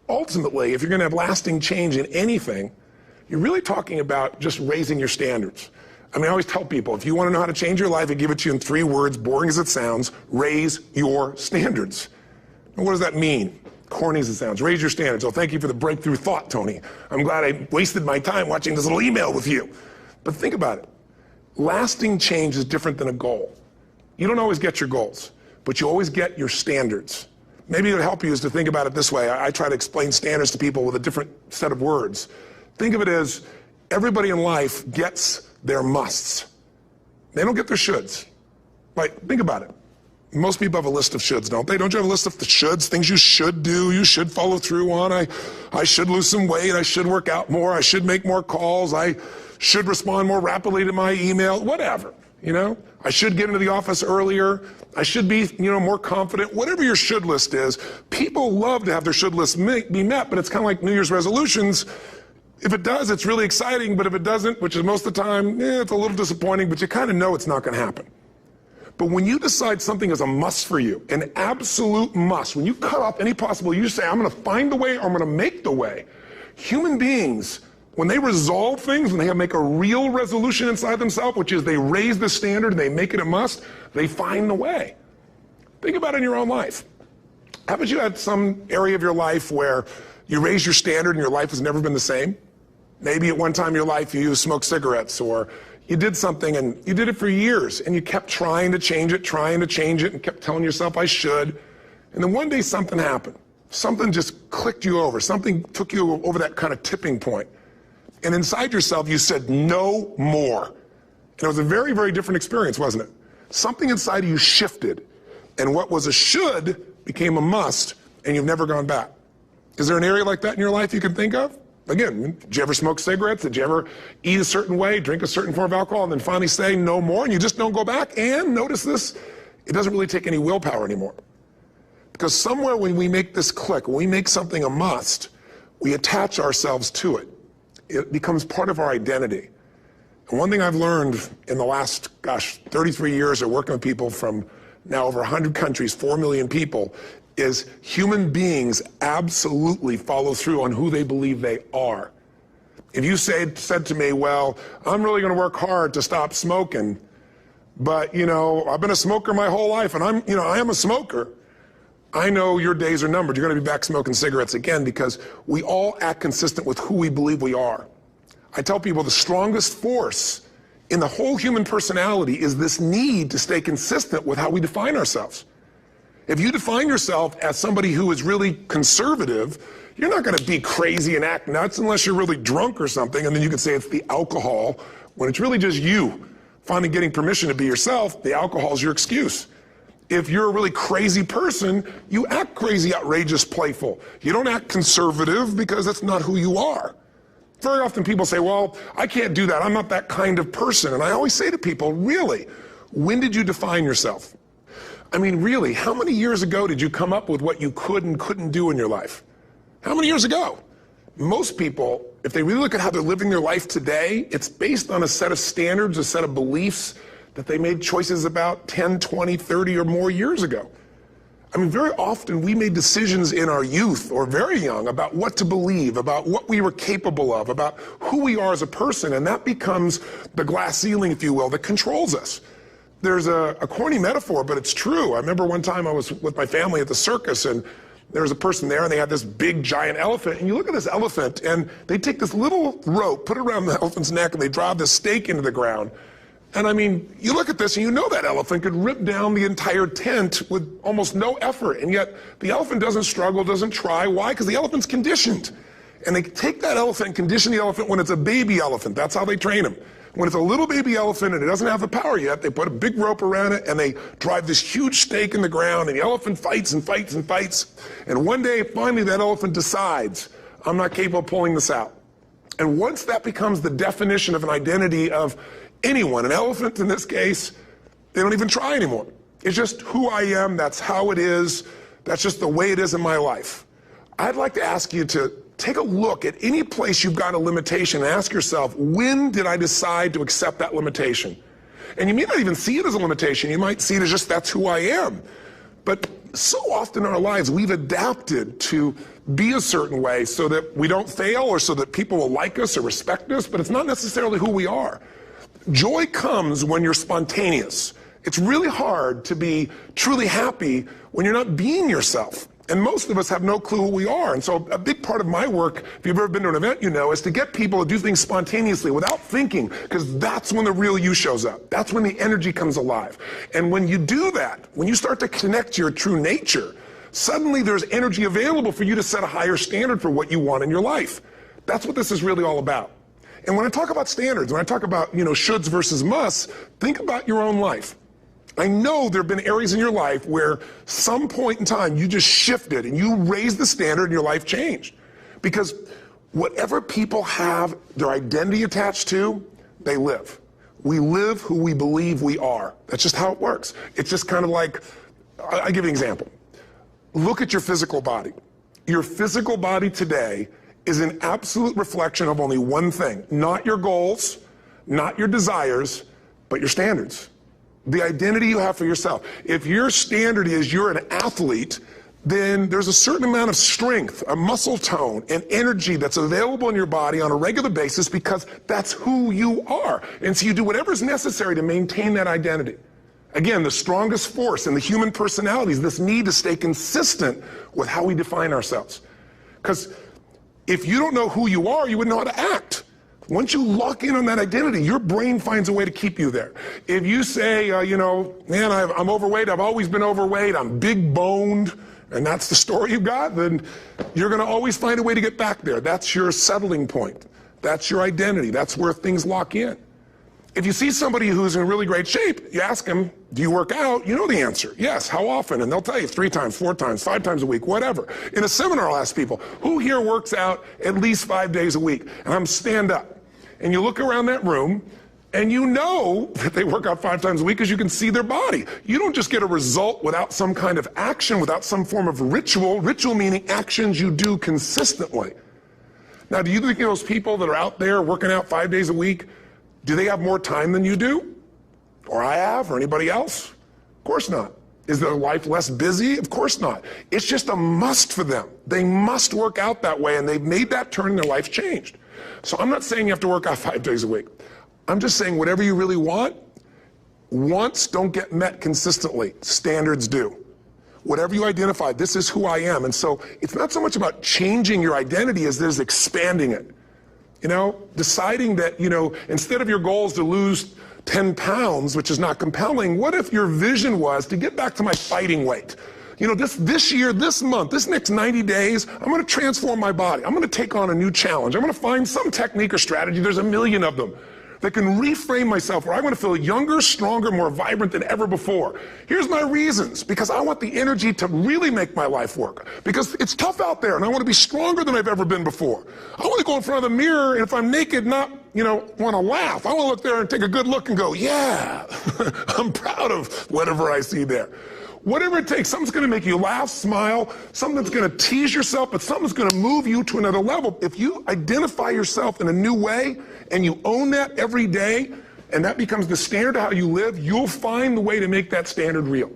ultimately, if you're going to have lasting change in anything, you're really talking about just raising your standards. I mean, I always tell people, if you want to know how to change your life, I give it to you in 3 words, boring as it sounds: raise your standards. And what does that mean? Corny as it sounds. Raise your standards. Oh, thank you for the breakthrough thought, Tony. I'm glad I wasted my time watching this little email with you. But think about it. Lasting change is different than a goal. You don't always get your goals, but you always get your standards. Maybe it would help you is to think about it this way. I try to explain standards to people with a different set of words. Think of it as everybody in life gets their musts. They don't get their shoulds. Like, think about it. Most people have a list of shoulds, don't they? Don't you have a list of the shoulds, things you should do, you should follow through on? I should lose some weight, I should work out more, I should make more calls, I should respond more rapidly to my email, whatever, you know? I should get into the office earlier, I should be, more confident. Whatever your should list is, people love to have their should list be met, but it's kind of like New Year's resolutions. If it does, it's really exciting, but if it doesn't, which is most of the time, it's a little disappointing, but you kind of know it's not going to happen. But when you decide something is a must for you, an absolute must, when you cut off any possible, you say, I'm going to find the way, or I'm going to make the way. Human beings, when they resolve things, when they make a real resolution inside themselves, which is they raise the standard and they make it a must, they find the way. Think about it in your own life. Haven't you had some area of your life where you raise your standard and your life has never been the same? Maybe at one time in your life you smoked cigarettes, or you did something and you did it for years and you kept trying to change it, and kept telling yourself, I should. And then one day something happened. Something just clicked you over. Something took you over that kind of tipping point. And inside yourself you said, no more. And it was a very, very different experience, wasn't it? Something inside of you shifted. And what was a should became a must, and you've never gone back. Is there an area like that in your life you can think of? Again, did you ever smoke cigarettes? Did you ever eat a certain way, drink a certain form of alcohol, and then finally say no more, and you just don't go back? And notice this, it doesn't really take any willpower anymore. Because somewhere when we make this click, when we make something a must, we attach ourselves to it. It becomes part of our identity. And one thing I've learned in the last, 33 years of working with people from now over 100 countries, 4 million people, is human beings absolutely follow through on who they believe they are. If you said to me, well, I'm really going to work hard to stop smoking, but I've been a smoker my whole life, and I am a smoker. I know your days are numbered. You're going to be back smoking cigarettes again, because we all act consistent with who we believe we are. I tell people the strongest force in the whole human personality is this need to stay consistent with how we define ourselves. If you define yourself as somebody who is really conservative, you're not going to be crazy and act nuts unless you're really drunk or something, and then you can say it's the alcohol, when it's really just you finally getting permission to be yourself. The alcohol is your excuse. If you're a really crazy person, you act crazy, outrageous, playful. You don't act conservative because that's not who you are. Very often people say, well, I can't do that. I'm not that kind of person. And I always say to people, really, when did you define yourself? I mean, really, how many years ago did you come up with what you could and couldn't do in your life? How many years ago? Most people, if they really look at how they're living their life today, it's based on a set of standards, a set of beliefs that they made choices about 10, 20, 30 or more years ago. I mean, very often we made decisions in our youth or very young about what to believe, about what we were capable of, about who we are as a person, and that becomes the glass ceiling, if you will, that controls us. There's a corny metaphor, but it's true. I remember one time I was with my family at the circus, and there was a person there, and they had this big, giant elephant. And you look at this elephant, and they take this little rope, put it around the elephant's neck, and they drive this stake into the ground. And I mean, you look at this, and you know that elephant could rip down the entire tent with almost no effort. And yet, the elephant doesn't struggle, doesn't try. Why? Because the elephant's conditioned. And they take that elephant and condition the elephant when it's a baby elephant. That's how they train him. When it's a little baby elephant and it doesn't have the power yet, they put a big rope around it and they drive this huge stake in the ground, and the elephant fights and fights and fights. And one day, finally, that elephant decides, I'm not capable of pulling this out. And once that becomes the definition of an identity of anyone, an elephant in this case, they don't even try anymore. It's just who I am, that's how it is, that's just the way it is in my life. I'd like to ask you to take a look at any place you've got a limitation and ask yourself, when did I decide to accept that limitation? And you may not even see it as a limitation. You might see it as just that's who I am. But so often in our lives, we've adapted to be a certain way so that we don't fail or so that people will like us or respect us, but it's not necessarily who we are. Joy comes when you're spontaneous. It's really hard to be truly happy when you're not being yourself. And most of us have no clue who we are. And so a big part of my work, if you've ever been to an event, you know, is to get people to do things spontaneously without thinking, because that's when the real you shows up. That's when the energy comes alive. And when you do that, when you start to connect to your true nature, suddenly there's energy available for you to set a higher standard for what you want in your life. That's what this is really all about. And when I talk about standards, when I talk about, shoulds versus musts, think about your own life. I know there have been areas in your life where some point in time you just shifted and you raised the standard and your life changed. Because whatever people have their identity attached to, they live. We live who we believe we are. That's just how it works. It's just kind of like, I'll give you an example. Look at your physical body. Your physical body today is an absolute reflection of only one thing, not your goals, not your desires, but your standards. The identity you have for yourself. If your standard is you're an athlete, then there's a certain amount of strength, a muscle tone, and energy that's available in your body on a regular basis because that's who you are. And so you do whatever's necessary to maintain that identity. Again, the strongest force in the human personality is this need to stay consistent with how we define ourselves. Because if you don't know who you are, you wouldn't know how to act. Once you lock in on that identity, your brain finds a way to keep you there. If you say, man, I'm overweight, I've always been overweight, I'm big boned, and that's the story you've got, then you're going to always find a way to get back there. That's your settling point. That's your identity. That's where things lock in. If you see somebody who's in really great shape, you ask them, do you work out? You know the answer. Yes. How often? And they'll tell you 3 times, 4 times, 5 times a week, whatever. In a seminar, I'll ask people, who here works out at least 5 days a week? And I'm stand up. And you look around that room, and you know that they work out 5 times a week because you can see their body. You don't just get a result without some kind of action, without some form of ritual. Ritual meaning actions you do consistently. Now, do you think those people that are out there working out 5 days a week, do they have more time than you do? Or I have, or anybody else? Of course not. Is their life less busy? Of course not. It's just a must for them. They must work out that way, and they've made that turn and their life's changed. So I'm not saying you have to work out 5 days a week. I'm just saying whatever you really want, wants don't get met consistently. Standards do. Whatever you identify, this is who I am. And so it's not so much about changing your identity as it is expanding it. Deciding that, instead of your goals to lose 10 pounds, which is not compelling, what if your vision was to get back to my fighting weight? This year, this month, this next 90 days, I'm going to transform my body. I'm going to take on a new challenge. I'm going to find some technique or strategy, there's a million of them, that can reframe myself where I want to feel younger, stronger, more vibrant than ever before. Here's my reasons. Because I want the energy to really make my life work. Because it's tough out there, and I want to be stronger than I've ever been before. I want to go in front of the mirror, and if I'm naked, not, want to laugh. I want to look there and take a good look and go, yeah, I'm proud of whatever I see there. Whatever it takes, something's going to make you laugh, smile, something's going to tease yourself, but something's going to move you to another level. If you identify yourself in a new way and you own that every day, and that becomes the standard of how you live, you'll find the way to make that standard real.